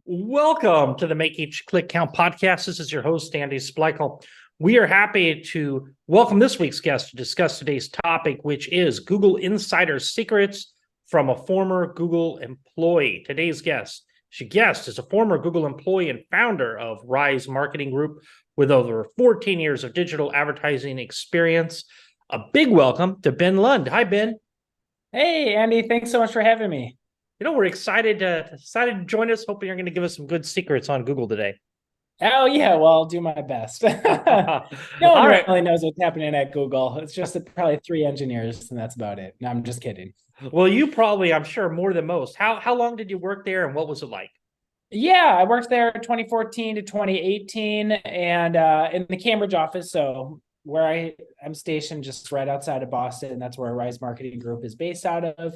Welcome to the Make Each Click Count podcast. This is your host, Andy Spleichel. We are happy to welcome this week's guest to discuss today's topic, which is Google Insider Secrets from a former Google employee. Today's guest is a former Google employee and founder of Rise Marketing Group with over 14 years of digital advertising experience. A big welcome to Ben Lund. Hi, Ben. Hey, Andy, thanks so much for having me. We're excited to join us. Hoping you're going to give us some good secrets on Google today. Oh, yeah, well, I'll do my best. No one All right. really knows what's happening at Google. It's just probably three engineers, and that's about it. No, I'm just kidding. Well, you probably, I'm sure, more than most. How long did you work there, and what was it like? Yeah, I worked there 2014 to 2018 and in the Cambridge office. So where I'm stationed just right outside of Boston. That's where Rise Marketing Group is based out of.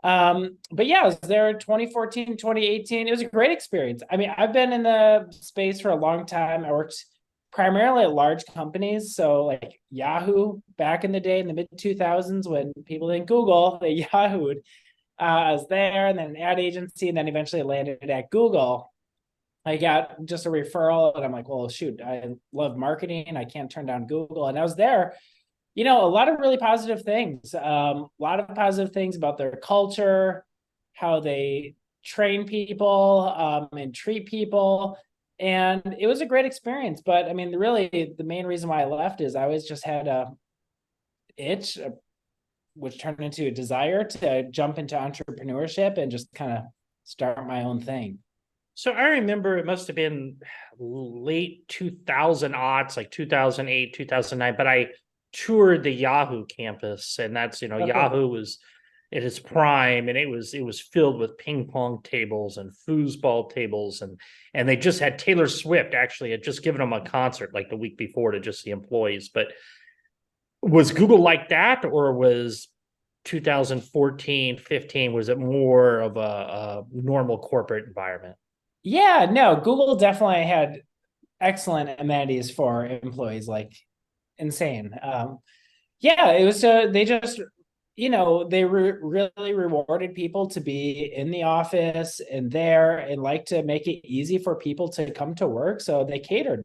But yeah, I was there 2014, 2018. It was a great experience. I mean, I've been in the space for a long time. I worked primarily at large companies. So like Yahoo back in the day in the mid 2000s when people didn't Google, they Yahooed. I was there and then an ad agency and then eventually landed at Google. I got just a referral and I'm like, well, shoot, I love marketing. I can't turn down Google. And I was there a lot of really positive things. A lot of positive things about their culture, how they train people and treat people. And it was a great experience. But I mean, really, the main reason why I left is I always just had a itch, which turned into a desire to jump into entrepreneurship and just kind of start my own thing. So I remember it must have been late 2000 aughts, like 2008, 2009, but I toured the Yahoo campus, and that's, Okay. Yahoo was at its prime, and it was filled with ping pong tables and foosball tables, and they just had Taylor Swift actually had just given them a concert like the week before to just the employees. But was Google like that, or was 2014, 15, was it more of a normal corporate environment? Yeah, no, Google definitely had excellent amenities for employees, like insane. Yeah, it was they just they really rewarded people to be in the office and there and like to make it easy for people to come to work. So they catered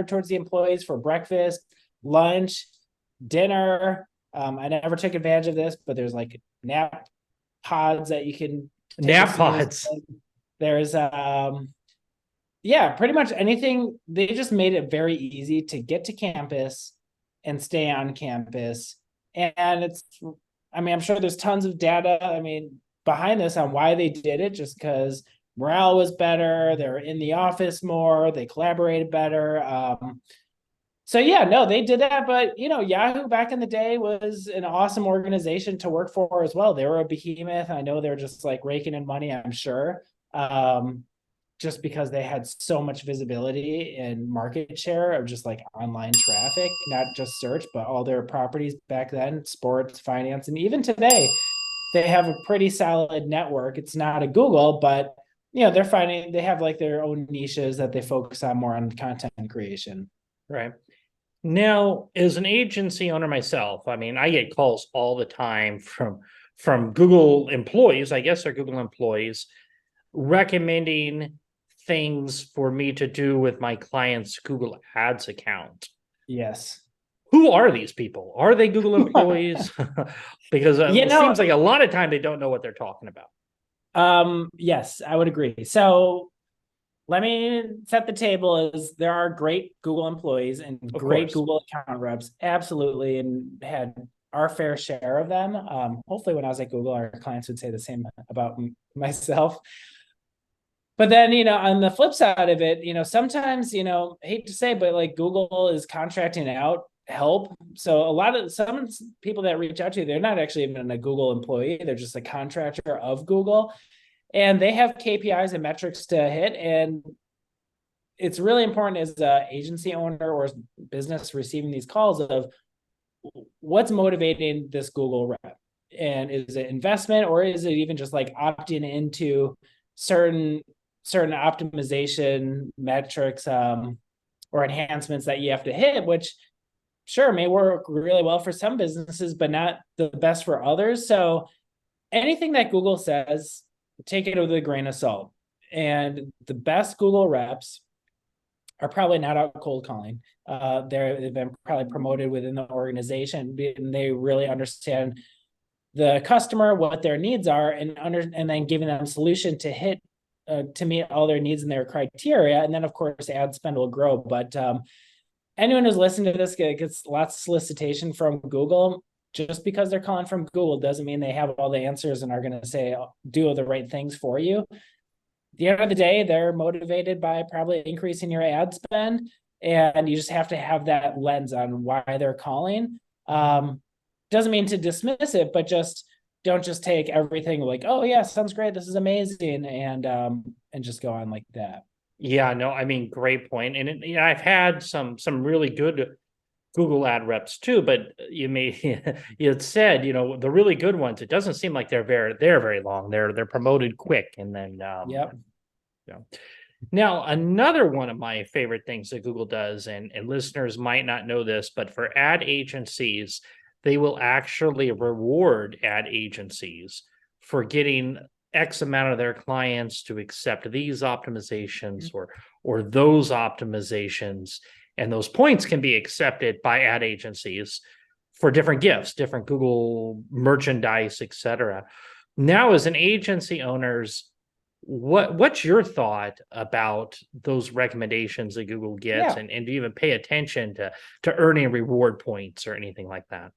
towards the employees for breakfast, lunch, dinner. I never took advantage of this, but there's like nap pods that you can take a Nap snooze. pods. There's yeah, pretty much anything. They just made it very easy to get to campus and stay on campus. And I mean, I'm sure there's tons of data, I mean, behind this on why they did it, just because morale was better, they're in the office more, they collaborated better. So yeah, no, they did that. But Yahoo back in the day was an awesome organization to work for as well. They were a behemoth. I know they're just like raking in money, I'm sure. Um, just because they had so much visibility and market share of just like online traffic, not just search, but all their properties back then, sports, finance, and even today, they have a pretty solid network. It's not a Google, but they have like their own niches that they focus on more on content creation. Right. Now, as an agency owner myself, I mean, I get calls all the time from Google employees, I guess they're Google employees, recommending things for me to do with my client's Google Ads account. Yes. Who are these people? Are they Google employees? Because You it know, seems like a lot of time they don't know what they're talking about. yes, I would agree. So let me set the table as there are great Google employees and Of great course. Google account reps, absolutely, and had our fair share of them. Hopefully when I was at Google, our clients would say the same about myself. But then, on the flip side of it, sometimes, I hate to say, but like Google is contracting out help. So a lot of some people that reach out to you, they're not actually even a Google employee. They're just a contractor of Google. And they have KPIs and metrics to hit. And it's really important as an agency owner or business receiving these calls of what's motivating this Google rep. And is it investment, or is it even just like opting into certain optimization metrics or enhancements that you have to hit, which sure may work really well for some businesses, but not the best for others. So anything that Google says, take it with a grain of salt. And the best Google reps are probably not out cold calling. They've been probably promoted within the organization, and they really understand the customer, what their needs are, and then giving them a solution to meet all their needs and their criteria. And then, of course, ad spend will grow. But anyone who's listening to this gets lots of solicitation from Google. Just because they're calling from Google doesn't mean they have all the answers and are going to say do the right things for you. At the end of the day, they're motivated by probably increasing your ad spend, and you just have to have that lens on why they're calling. Doesn't mean to dismiss it, but don't just take everything like, oh yeah, sounds great, this is amazing, and just go on like that. Yeah, no, I mean, great point. And I've had some really good Google ad reps too, but you said, the really good ones, it doesn't seem like they're very long. They're promoted quick, and then Yep. Now, another one of my favorite things that Google does, and listeners might not know this, but for ad agencies, they will actually reward ad agencies for getting X amount of their clients to accept these optimizations or those optimizations. And those points can be accepted by ad agencies for different gifts, different Google merchandise, etc. Now, as an agency owners, what's your thought about those recommendations that Google gets, and do you even pay attention to earning reward points or anything like that?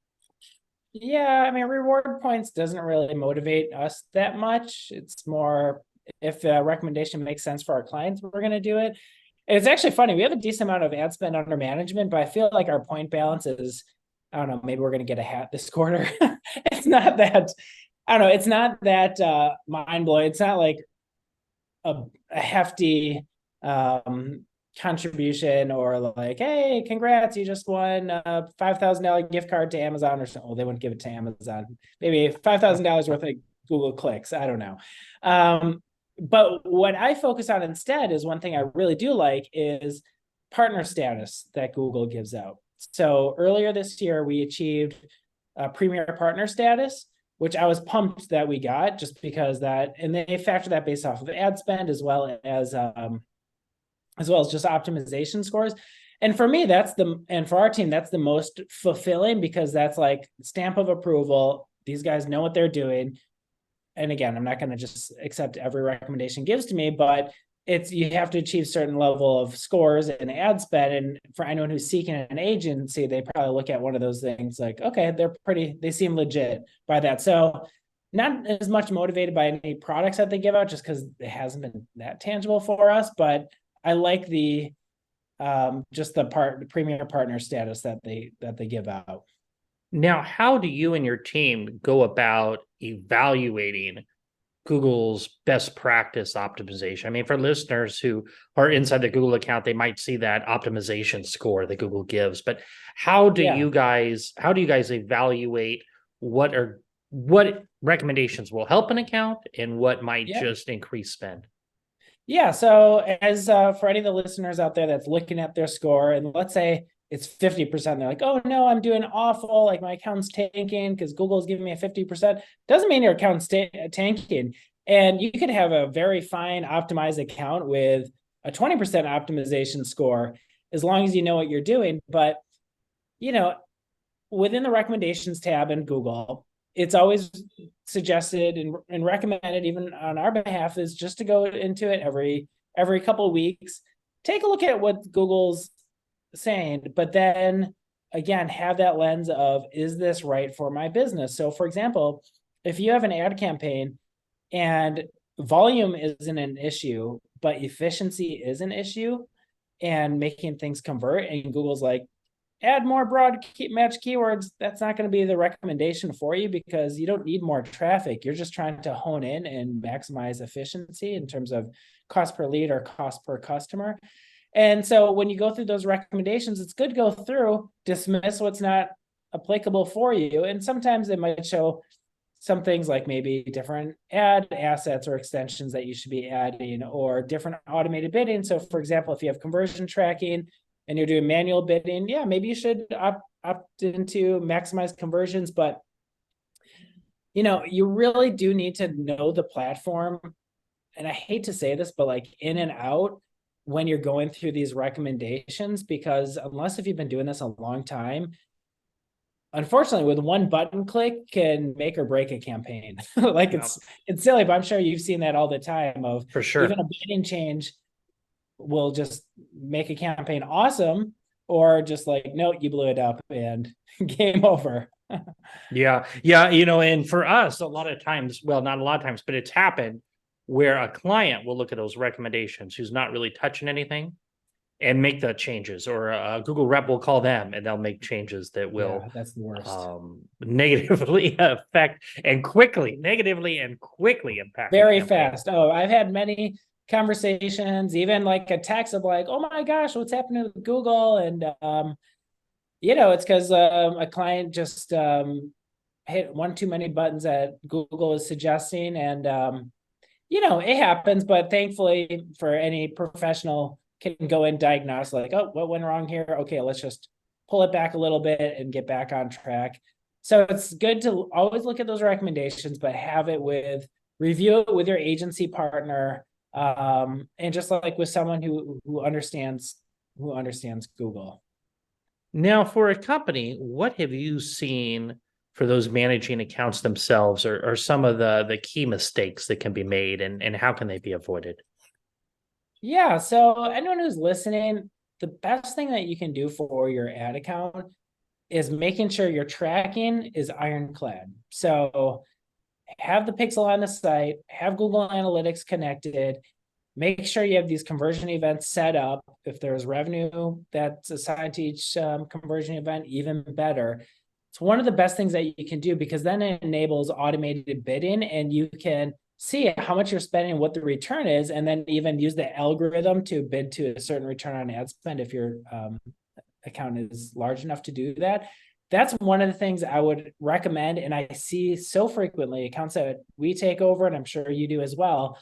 Yeah, I mean, reward points doesn't really motivate us that much. It's more if a recommendation makes sense for our clients, we're going to do it. It's actually funny. We have a decent amount of ad spend under management, but I feel like our point balance is, I don't know, maybe we're going to get a hat this quarter. It's not that, I don't know, it's not that mind blowing. It's not like a hefty contribution or like, hey, congrats, you just won a $5,000 gift card to Amazon or something. Well, they wouldn't give it to Amazon. Maybe $5,000 worth of Google clicks. I don't know. But what I focus on instead is one thing I really do like is partner status that Google gives out. So earlier this year, we achieved a premier partner status, which I was pumped that we got, just because and they factor that based off of ad spend as well as just optimization scores. And for me, and for our team, that's the most fulfilling, because that's like stamp of approval. These guys know what they're doing. And again, I'm not going to just accept every recommendation gives to me, but you have to achieve certain level of scores and ad spend. And for anyone who's seeking an agency, they probably look at one of those things like, okay, they seem legit by that. So not as much motivated by any products that they give out, just because it hasn't been that tangible for us. But I like the premier partner status that they give out. Now, how do you and your team go about evaluating Google's best practice optimization? I mean, for listeners who are inside the Google account, they might see that optimization score that Google gives, but how do you guys evaluate what recommendations will help an account and what might just increase spend? Yeah. So as for any of the listeners out there that's looking at their score, and let's say it's 50%, they're like, oh no, I'm doing awful. Like my account's tanking because Google's giving me a 50%. Doesn't mean your account's tanking. And you could have a very fine optimized account with a 20% optimization score, as long as you know what you're doing. But, within the recommendations tab in Google, it's always suggested and recommended, even on our behalf, is just to go into it every couple of weeks, take a look at what Google's saying, but then again, have that lens of, is this right for my business? So for example, if you have an ad campaign and volume isn't an issue, but efficiency is an issue, and making things convert, and Google's like, add more broad match keywords, that's not going to be the recommendation for you, because you don't need more traffic. You're just trying to hone in and maximize efficiency in terms of cost per lead or cost per customer. And so when you go through those recommendations, it's good to go through, dismiss what's not applicable for you. And sometimes it might show some things like maybe different ad assets or extensions that you should be adding, or different automated bidding. So for example, if you have conversion tracking and you're doing manual bidding, maybe you should opt into maximize conversions. But you really do need to know the platform and I hate to say this, but like in and out when you're going through these recommendations, because unless if you've been doing this a long time, unfortunately, with one button click can make or break a campaign. Like Yeah, it's silly, but I'm sure you've seen that all the time of for even sure. a bidding change will just make a campaign awesome, or just like, no, you blew it up and game over. Yeah. Yeah. And for us, a lot of times, well, not a lot of times, but it's happened where a client will look at those recommendations who's not really touching anything and make the changes, or a Google rep will call them and they'll make changes that will Yeah, that's the worst. negatively affect and quickly, negatively and quickly impact the Very campaign. fast. Oh, I've had many conversations, even like a text of like, oh my gosh, what's happening with Google? And it's because a client just hit one too many buttons that Google is suggesting. And it happens, but thankfully for any professional can go and diagnose like, oh, what went wrong here? Okay, let's just pull it back a little bit and get back on track. So it's good to always look at those recommendations, but have it review it with your agency partner, and just like with someone who understands Google. Now, for a company, what have you seen for those managing accounts themselves, or some of the key mistakes that can be made, and how can they be avoided? Yeah, so anyone who's listening, the best thing that you can do for your ad account is making sure your tracking is ironclad. So have the pixel on the site, have Google Analytics connected, make sure you have these conversion events set up. If there's revenue that's assigned to each conversion event, even better. It's one of the best things that you can do, because then it enables automated bidding and you can see how much you're spending, what the return is, and then even use the algorithm to bid to a certain return on ad spend if your account is large enough to do that. That's one of the things I would recommend. And I see so frequently accounts that we take over, and I'm sure you do as well.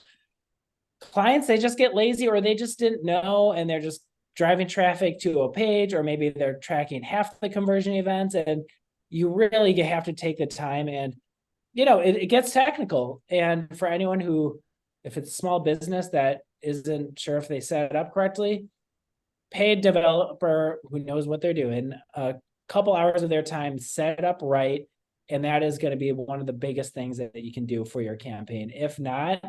Clients, they just get lazy, or they just didn't know, and they're just driving traffic to a page, or maybe they're tracking half the conversion events. And you really have to take the time, and it gets technical. And for anyone who, if it's a small business that isn't sure if they set it up correctly, paid developer who knows what they're doing, a couple hours of their time, set it up right. And that is going to be one of the biggest things that you can do for your campaign. If not,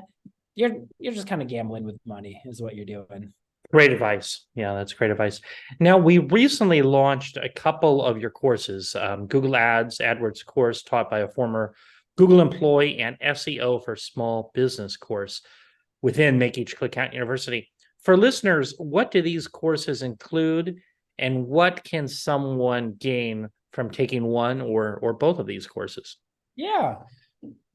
you're just kind of gambling with money is what you're doing. Great advice. Yeah, that's great advice. Now, we recently launched a couple of your courses, Google Ads, AdWords course taught by a former Google employee, and SEO for small business course within Make Each Click Count University. For listeners, what do these courses include, and what can someone gain from taking one or both of these courses? Yeah.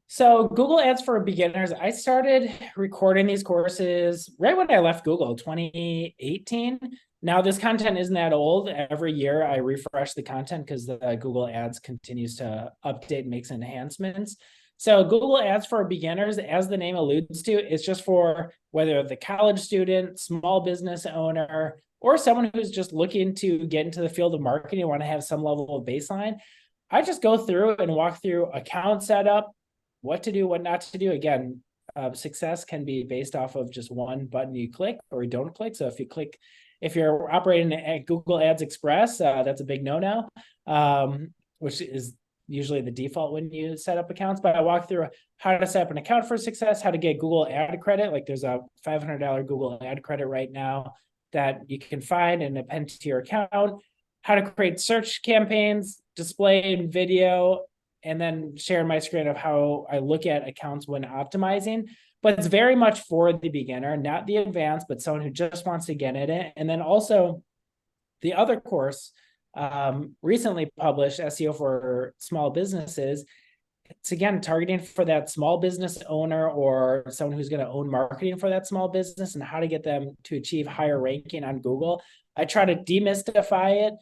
So Google Ads for beginners, I started recording these courses right when I left Google, 2018. Now this content isn't that old. Every year I refresh the content because the Google Ads continues to update and makes enhancements. So Google Ads for beginners, as the name alludes to, it's just for whether the college student, small business owner, or someone who's just looking to get into the field of marketing and want to have some level of baseline. I just go through and walk through account setup, what to do, what not to do. Again, success can be based off of just one button you click or you don't click. So if you're operating at Google Ads Express, that's a big no-no, which is usually the default when you set up accounts. But I walk through how to set up an account for success, how to get Google ad credit. Like there's a $500 Google ad credit right now that you can find and append to your account, how to create search campaigns, display and video, and then share my screen of how I look at accounts when optimizing. But it's very much for the beginner, not the advanced, but someone who just wants to get in it. And then also the other course, recently published, SEO for small businesses. It's again targeting for that small business owner or someone who's going to own marketing for that small business and how to get them to achieve higher ranking on Google. I try to demystify it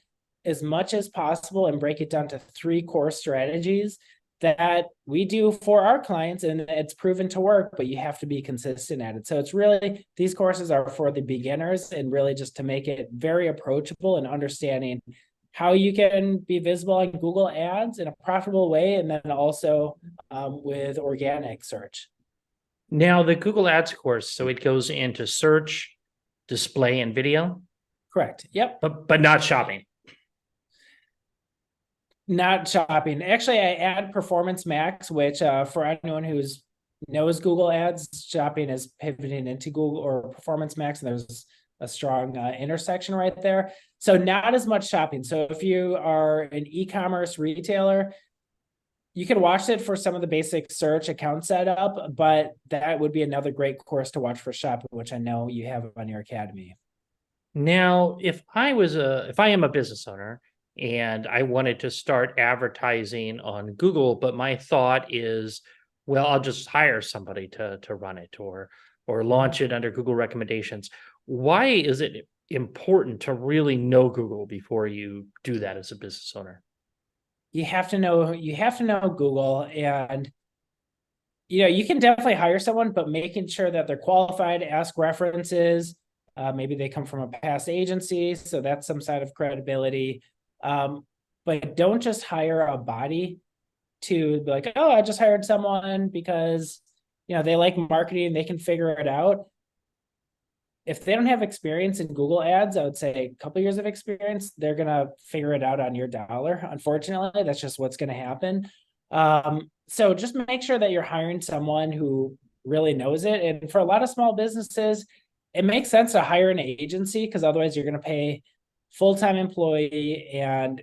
as much as possible and break it down to 3 core strategies that we do for our clients, and it's proven to work, but you have to be consistent at it. So it's really, these courses are for the beginners, and really just to make it very approachable and understanding how you can be visible on Google Ads in a profitable way, and then also with organic search. Now, the Google Ads course, so it goes into search, display, and video, Correct. Yep. but not shopping. Not shopping. Actually, I add Performance Max, which for anyone who's knows Google Ads, shopping is pivoting into Google or Performance Max, and there's a strong intersection right there. So not as much shopping. So if you are an e-commerce retailer, you can watch it for some of the basic search account setup, but that would be another great course to watch for shopping, which I know you have on your academy. Now, if I am a business owner and I wanted to start advertising on Google, but my thought is, well, I'll just hire somebody to run it or launch it under Google recommendations. Why is it important to really know Google before you do that as a business owner? You have to know Google, and you can definitely hire someone, but making sure that they're qualified, ask references. Maybe they come from a past agency, so that's some side of credibility. But don't just hire a body to be like, oh, I just hired someone because they like marketing, they can figure it out. If they don't have experience in Google Ads, I would say a couple years of experience, they're gonna figure it out on your dollar. Unfortunately, that's just what's gonna happen. So just make sure that you're hiring someone who really knows it. And for a lot of small businesses, it makes sense to hire an agency because otherwise you're gonna pay full-time employee, and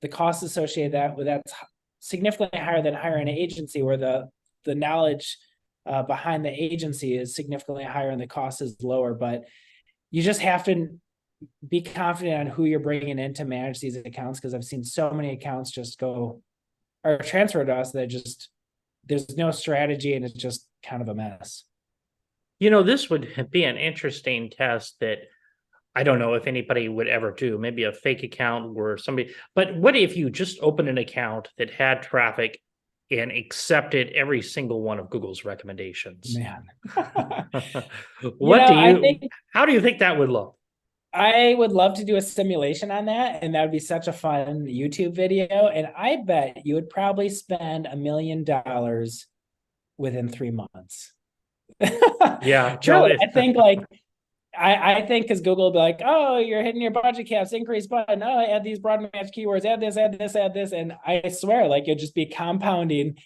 the costs associated with that's significantly higher than hiring an agency where the knowledge behind the agency is significantly higher and the cost is lower. But you just have to be confident on who you're bringing in to manage these accounts, because I've seen so many accounts just go or transfer to us that just there's no strategy and it's just kind of a mess. This would be an interesting test that I don't know if anybody would ever do, maybe a fake account where somebody, but what if you just opened an account that had traffic and accepted every single one of Google's recommendations? Man. How do you think that would look? I would love to do a simulation on that, and that would be such a fun YouTube video. And I bet you would probably spend $1 million within 3 months. Yeah, truly. I think because Google will be like, oh, you're hitting your budget caps, increase button. Oh, add these broad match keywords, add this, add this, add this. And I swear, you'll just be compounding.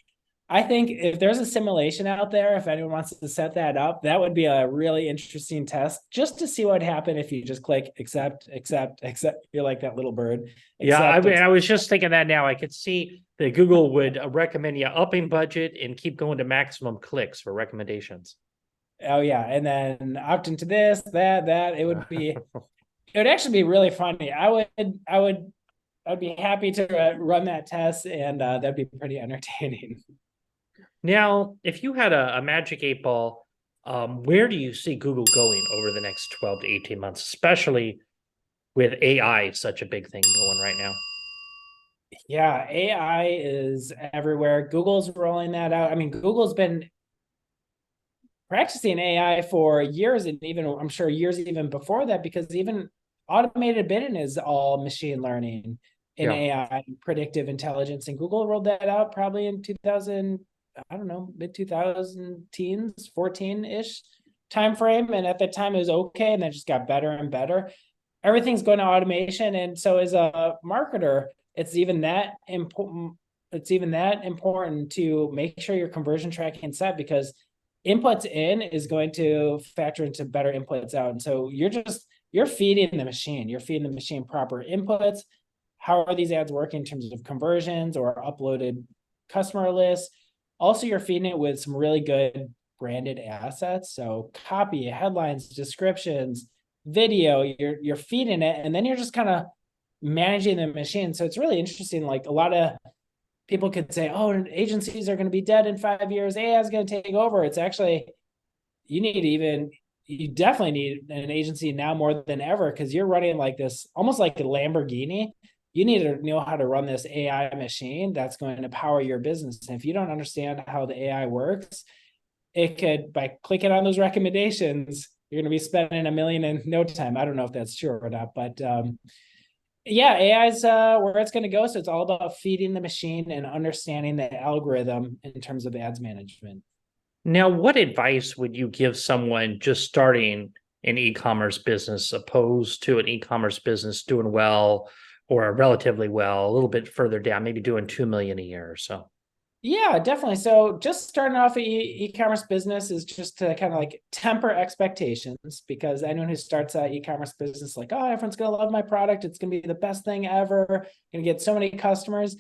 I think if there's a simulation out there, if anyone wants to set that up, that would be a really interesting test just to see what happened if you just click accept, accept, accept. You're like that little bird. Accept, I was just thinking that now. I could see that Google would recommend you upping budget and keep going to maximum clicks for recommendations. Oh yeah, and then opt into this, that. It would actually be really funny. I'd be happy to run that test, and that'd be pretty entertaining. Now, if you had a magic 8 ball, where do you see Google going over the next 12 to 18 months, especially with AI, such a big thing going right now? Yeah, AI is everywhere. Google's rolling that out. I mean, Google's been practicing AI for years, and even I'm sure years even before that, because even automated bidding is all machine learning in AI, predictive intelligence. And Google rolled that out probably in 2000, I don't know, mid 2000 teens, 14-ish timeframe. And at that time it was okay, and then just got better and better. Everything's going to automation. And so as a marketer, it's even that important. It's even that important to make sure your conversion tracking set, because inputs in is going to factor into better inputs out. And so you're feeding the machine. You're feeding the machine proper inputs. How are these ads working in terms of conversions or uploaded customer lists? Also, you're feeding it with some really good branded assets. So copy, headlines, descriptions, video, you're feeding it, and then you're just kind of managing the machine. So it's really interesting. A lot of people could say, oh, agencies are going to be dead in 5 years. AI is going to take over. It's actually, you definitely need an agency now more than ever, because you're running like this, almost like a Lamborghini. You need to know how to run this AI machine that's going to power your business. And if you don't understand how the AI works, it could, by clicking on those recommendations, you're going to be spending $1 million in no time. I don't know if that's true or not, but yeah, AI is where it's going to go. So it's all about feeding the machine and understanding the algorithm in terms of ads management. Now, what advice would you give someone just starting an e-commerce business opposed to an e-commerce business doing well or relatively well, a little bit further down, maybe doing 2 million a year or so? Yeah, definitely. So just starting off an e-commerce business is just to kind of like temper expectations, because anyone who starts an e-commerce business like, oh, everyone's gonna love my product, it's gonna be the best thing ever, gonna get so many customers.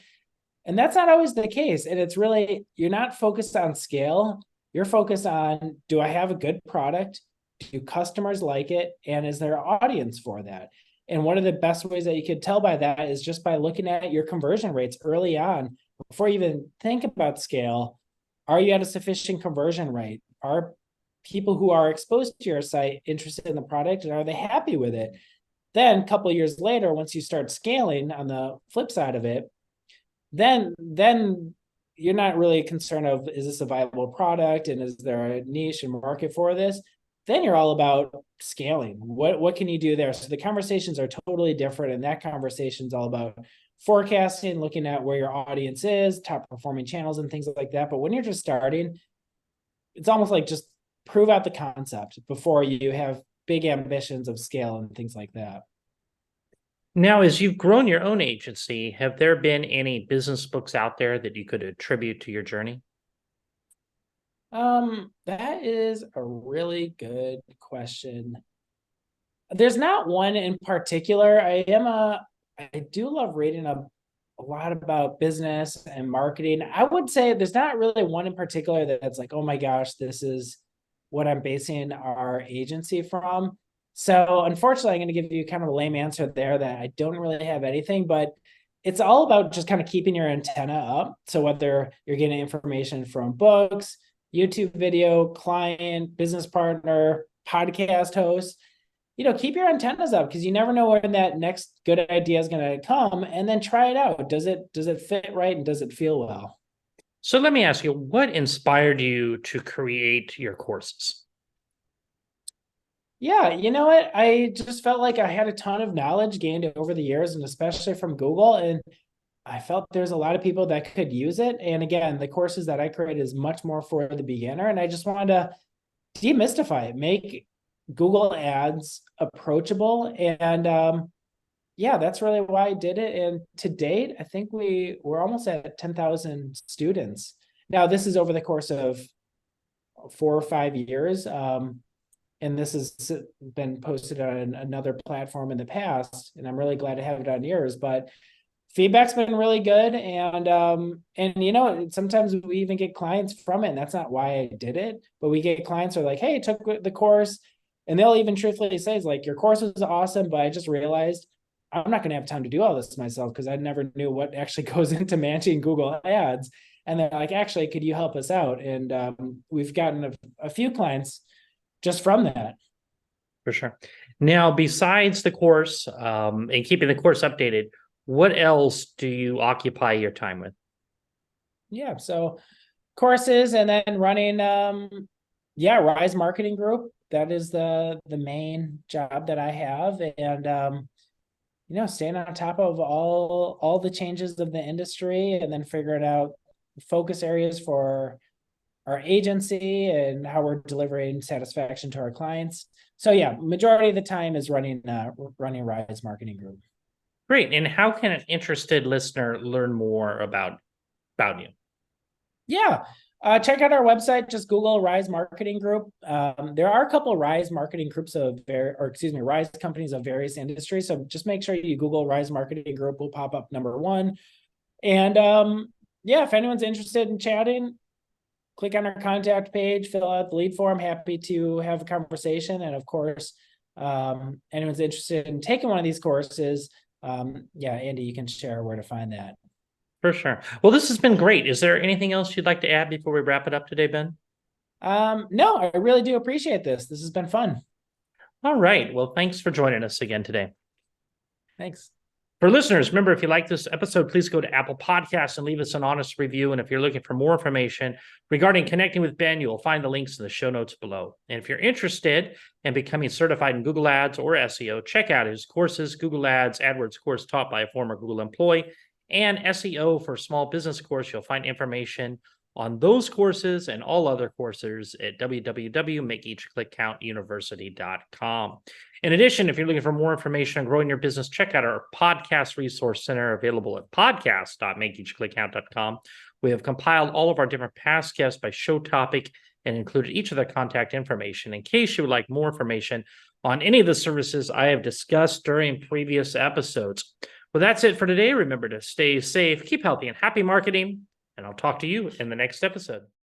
And that's not always the case. And it's really, you're not focused on scale. You're focused on, do I have a good product? Do customers like it? And is there an audience for that? And one of the best ways that you could tell by that is just by looking at your conversion rates early on, before you even think about scale. Are you at a sufficient conversion rate? Are people who are exposed to your site interested in the product, and are they happy with it? Then a couple of years later, once you start scaling on the flip side of it, then you're not really concerned of, is this a viable product and is there a niche and market for this? Then you're all about scaling. What can you do there? So the conversations are totally different, and that conversation is all about forecasting, looking at where your audience is, top performing channels and things like that. But when you're just starting, it's almost like just prove out the concept before you have big ambitions of scale and things like that. Now, as you've grown your own agency, have there been any business books out there that you could attribute to your journey? That is a really good question. There's not one in particular. I do love reading a lot about business and marketing. I would say there's not really one in particular that's like, oh my gosh, this is what I'm basing our agency from. So unfortunately, I'm going to give you kind of a lame answer there, that I don't really have anything, but it's all about just kind of keeping your antenna up. So whether you're getting information from books, YouTube video, client, business partner, podcast host, keep your antennas up, because you never know when that next good idea is going to come, and then try it out. Does it fit right, and does it feel well? So let me ask you, what inspired you to create your courses? Yeah, you know what? I just felt like I had a ton of knowledge gained over the years, and especially from Google, and I felt there's a lot of people that could use it. And again, the courses that I created is much more for the beginner, and I just wanted to demystify it, make Google Ads approachable. And yeah, that's really why I did it. And to date, I think we're almost at 10,000 students. Now, this is over the course of 4 or 5 years. And this has been posted on another platform in the past, and I'm really glad to have it on yours. But feedback's been really good, and sometimes we even get clients from it, and that's not why I did it, but we get clients who are like, hey, I took the course, and they'll even truthfully say, it's like, your course was awesome, but I just realized I'm not going to have time to do all this myself, because I never knew what actually goes into managing Google Ads. And they're like, actually, could you help us out? And we've gotten a few clients just from that. For sure. Now, besides the course and keeping the course updated, what else do you occupy your time with? Yeah, so courses, and then running Rise Marketing Group. That is the main job that I have. And staying on top of all the changes of the industry, and then figuring out focus areas for our agency and how we're delivering satisfaction to our clients. So yeah, majority of the time is running Rise Marketing Group. Great. And how can an interested listener learn more about you? Yeah. Check out our website. Just Google Rise Marketing Group. There are a couple of Rise marketing groups Rise companies of various industries. So just make sure you Google Rise Marketing Group. Will pop up number one. And yeah, if anyone's interested in chatting, click on our contact page, fill out the lead form. Happy to have a conversation. And of course, anyone's interested in taking one of these courses, yeah, Andy, you can share where to find that. For sure. Well, this has been great. Is there anything else you'd like to add before we wrap it up today, Ben? No, I really do appreciate this. This has been fun. All right. Well, thanks for joining us again today. Thanks. For listeners, remember, if you like this episode, please go to Apple Podcasts and leave us an honest review. And if you're looking for more information regarding connecting with Ben, you'll find the links in the show notes below. And if you're interested in becoming certified in Google Ads or SEO, check out his courses, Google Ads, AdWords course taught by a former Google employee, and SEO for small business course. You'll find information on those courses and all other courses at www.makeeachclickcountuniversity.com. In addition, if you're looking for more information on growing your business, check out our podcast resource center available at podcast.makeeachclickcount.com. We have compiled all of our different past guests by show topic and included each of their contact information in case you would like more information on any of the services I have discussed during previous episodes. Well, that's it for today. Remember to stay safe, keep healthy, and happy marketing. And I'll talk to you in the next episode.